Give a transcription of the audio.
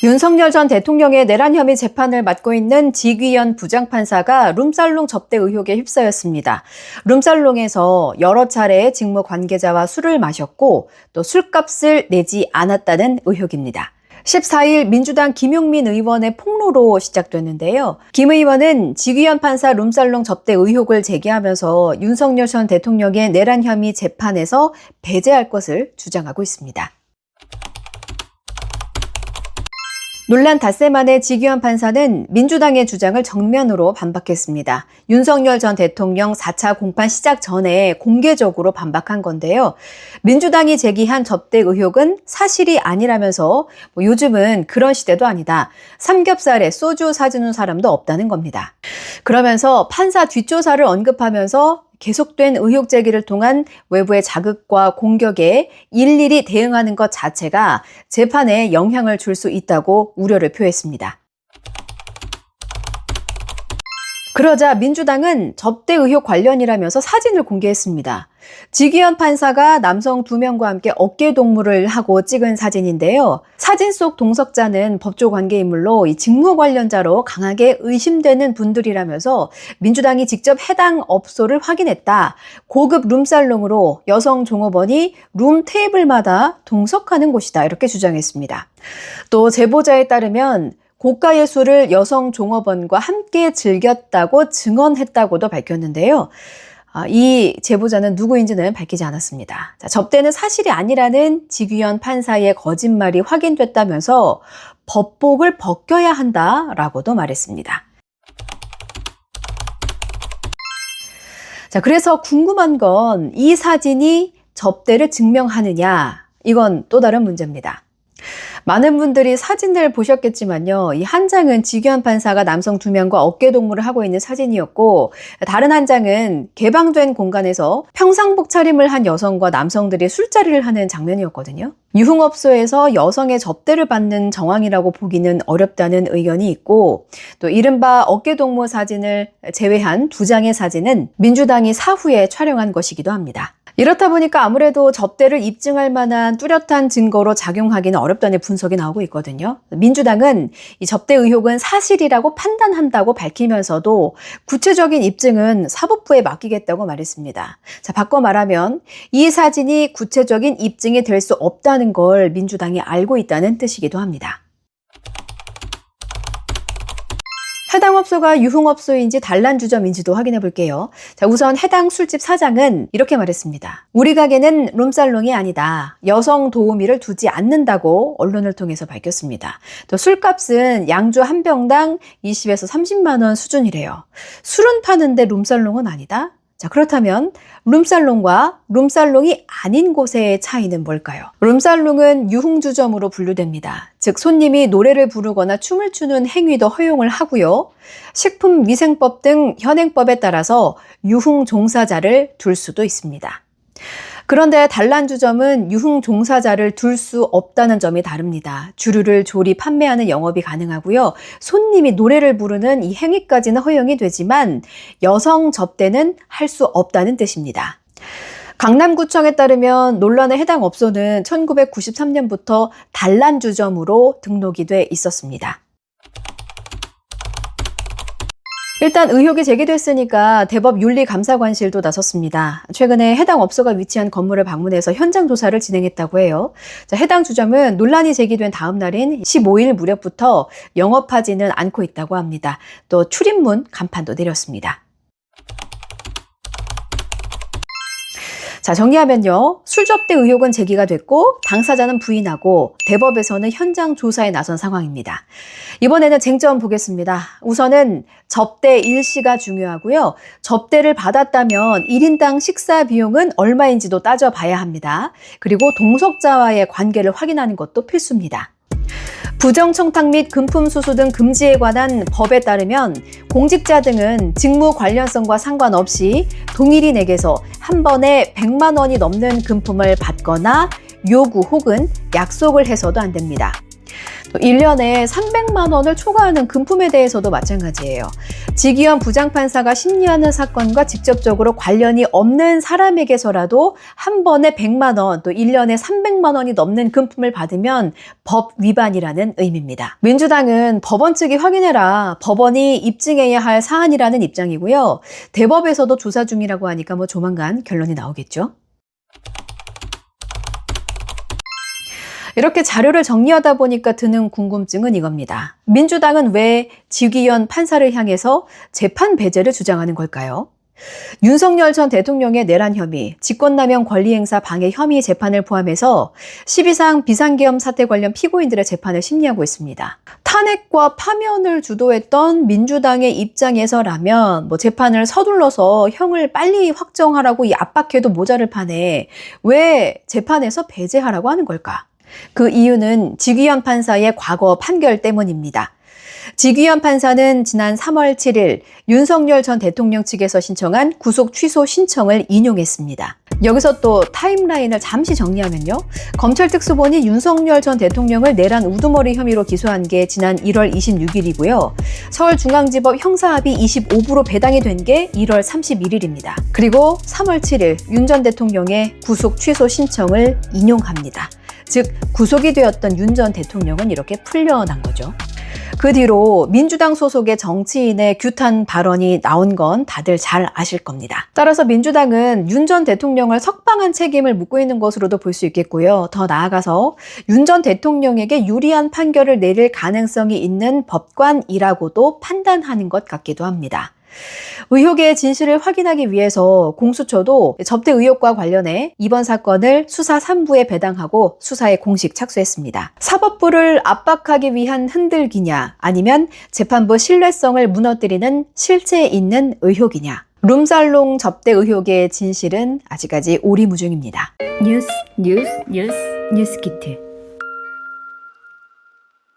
윤석열 전 대통령의 내란 혐의 재판을 맡고 있는 지귀현 부장판사가 룸살롱 접대 의혹에 휩싸였습니다. 룸살롱에서 여러 차례 직무 관계자와 술을 마셨고 또 술값을 내지 않았다는 의혹입니다. 14일 민주당 김용민 의원의 폭로로 시작됐는데요. 김 의원은 지귀현 판사 룸살롱 접대 의혹을 제기하면서 윤석열 전 대통령의 내란 혐의 재판에서 배제할 것을 주장하고 있습니다. 논란 닷새 만에 지귀현 판사는 민주당의 주장을 정면으로 반박했습니다. 윤석열 전 대통령 4차 공판 시작 전에 공개적으로 반박한 건데요. 민주당이 제기한 접대 의혹은 사실이 아니라면서 요즘은 그런 시대도 아니다. 삼겹살에 소주 사주는 사람도 없다는 겁니다. 그러면서 판사 뒷조사를 언급하면서 계속된 의혹 제기를 통한 외부의 자극과 공격에 일일이 대응하는 것 자체가 재판에 영향을 줄 수 있다고 우려를 표했습니다. 그러자 민주당은 접대 의혹 관련이라면서 사진을 공개했습니다. 지귀현 판사가 남성 2명과 함께 어깨 동무를 하고 찍은 사진인데요. 사진 속 동석자는 법조 관계인물로 이 직무 관련자로 강하게 의심되는 분들이라면서 민주당이 직접 해당 업소를 확인했다. 고급 룸살롱으로 여성 종업원이 룸 테이블마다 동석하는 곳이다. 이렇게 주장했습니다. 또 제보자에 따르면 고가의 술을 여성 종업원과 함께 즐겼다고 증언했다고도 밝혔는데요. 이 제보자는 누구인지는 밝히지 않았습니다. 접대는 사실이 아니라는 지귀현 판사의 거짓말이 확인됐다면서 법복을 벗겨야 한다라고도 말했습니다. 그래서 궁금한 건 이 사진이 접대를 증명하느냐, 이건 또 다른 문제입니다. 많은 분들이 사진을 보셨겠지만요. 이 한 장은 지귀현 판사가 남성 2명과 어깨 동무를 하고 있는 사진이었고, 다른 한 장은 개방된 공간에서 평상복 차림을 한 여성과 남성들이 술자리를 하는 장면이었거든요. 유흥업소에서 여성의 접대를 받는 정황이라고 보기는 어렵다는 의견이 있고, 또 이른바 어깨 동무 사진을 제외한 2장의 사진은 민주당이 사후에 촬영한 것이기도 합니다. 이렇다 보니까 아무래도 접대를 입증할 만한 뚜렷한 증거로 작용하기는 어렵다는 분석이 나오고 있거든요. 민주당은 이 접대 의혹은 사실이라고 판단한다고 밝히면서도 구체적인 입증은 사법부에 맡기겠다고 말했습니다. 바꿔 말하면 이 사진이 구체적인 입증이 될 수 없다는 걸 민주당이 알고 있다는 뜻이기도 합니다. 해당 업소가 유흥업소인지 단란주점인지도 확인해 볼게요. 우선 해당 술집 사장은 이렇게 말했습니다. 우리 가게는 룸살롱이 아니다. 여성 도우미를 두지 않는다고 언론을 통해서 밝혔습니다. 또 술값은 양주 한 병당 20에서 30만 원 수준이래요. 술은 파는데 룸살롱은 아니다? 그렇다면 룸살롱과 룸살롱이 아닌 곳의 차이는 뭘까요? 룸살롱은 유흥주점으로 분류됩니다. 즉 손님이 노래를 부르거나 춤을 추는 행위도 허용을 하고요. 식품위생법 등 현행법에 따라서 유흥 종사자를 둘 수도 있습니다. 그런데 단란주점은 유흥 종사자를 둘 수 없다는 점이 다릅니다. 주류를 조리 판매하는 영업이 가능하고요. 손님이 노래를 부르는 이 행위까지는 허용이 되지만 여성 접대는 할 수 없다는 뜻입니다. 강남구청에 따르면 논란의 해당 업소는 1993년부터 단란주점으로 등록이 돼 있었습니다. 일단 의혹이 제기됐으니까 대법 윤리감사관실도 나섰습니다. 최근에 해당 업소가 위치한 건물을 방문해서 현장 조사를 진행했다고 해요. 해당 주점은 논란이 제기된 다음 날인 15일 무렵부터 영업하지는 않고 있다고 합니다. 또 출입문 간판도 내렸습니다. 정리하면요. 술접대 의혹은 제기가 됐고 당사자는 부인하고 대법에서는 현장 조사에 나선 상황입니다. 이번에는 쟁점 보겠습니다. 우선은 접대 일시가 중요하고요. 접대를 받았다면 1인당 식사 비용은 얼마인지도 따져봐야 합니다. 그리고 동석자와의 관계를 확인하는 것도 필수입니다. 부정청탁 및 금품수수 등 금지에 관한 법에 따르면 공직자 등은 직무 관련성과 상관없이 동일인에게서 한 번에 100만 원이 넘는 금품을 받거나 요구 혹은 약속을 해서도 안 됩니다. 또 1년에 300만 원을 초과하는 금품에 대해서도 마찬가지예요. 직위원 부장판사가 심리하는 사건과 직접적으로 관련이 없는 사람에게서라도 한 번에 100만 원, 또 1년에 300만 원이 넘는 금품을 받으면 법 위반이라는 의미입니다. 민주당은 법원 측이 확인해라, 법원이 입증해야 할 사안이라는 입장이고요. 대법에서도 조사 중이라고 하니까 뭐 조만간 결론이 나오겠죠. 이렇게 자료를 정리하다 보니까 드는 궁금증은 이겁니다. 민주당은 왜 직위원 판사를 향해서 재판 배제를 주장하는 걸까요? 윤석열 전 대통령의 내란 혐의, 직권남용 권리행사 방해 혐의 재판을 포함해서 12상 비상계엄 사태 관련 피고인들의 재판을 심리하고 있습니다. 탄핵과 파면을 주도했던 민주당의 입장에서라면 재판을 서둘러서 형을 빨리 확정하라고 압박해도 모자를 판에 왜 재판에서 배제하라고 하는 걸까? 그 이유는 직위원 판사의 과거 판결 때문입니다. 직위원 판사는 지난 3월 7일 윤석열 전 대통령 측에서 신청한 구속 취소 신청을 인용했습니다. 여기서 또 타임라인을 잠시 정리하면요. 검찰 특수본이 윤석열 전 대통령을 내란 우두머리 혐의로 기소한 게 지난 1월 26일이고요. 서울중앙지법 형사합의 25부로 배당이 된 게 1월 31일입니다. 그리고 3월 7일 윤 전 대통령의 구속 취소 신청을 인용합니다. 즉 구속이 되었던 윤 전 대통령은 이렇게 풀려난 거죠. 그 뒤로 민주당 소속의 정치인의 규탄 발언이 나온 건 다들 잘 아실 겁니다. 따라서 민주당은 윤 전 대통령을 석방한 책임을 묻고 있는 것으로도 볼 수 있겠고요. 더 나아가서 윤 전 대통령에게 유리한 판결을 내릴 가능성이 있는 법관이라고도 판단하는 것 같기도 합니다. 의혹의 진실을 확인하기 위해서 공수처도 접대 의혹과 관련해 이번 사건을 수사 3부에 배당하고 수사에 공식 착수했습니다. 사법부를 압박하기 위한 흔들기냐, 아니면 재판부 신뢰성을 무너뜨리는 실체 있는 의혹이냐. 룸살롱 접대 의혹의 진실은 아직까지 오리무중입니다. 뉴스키트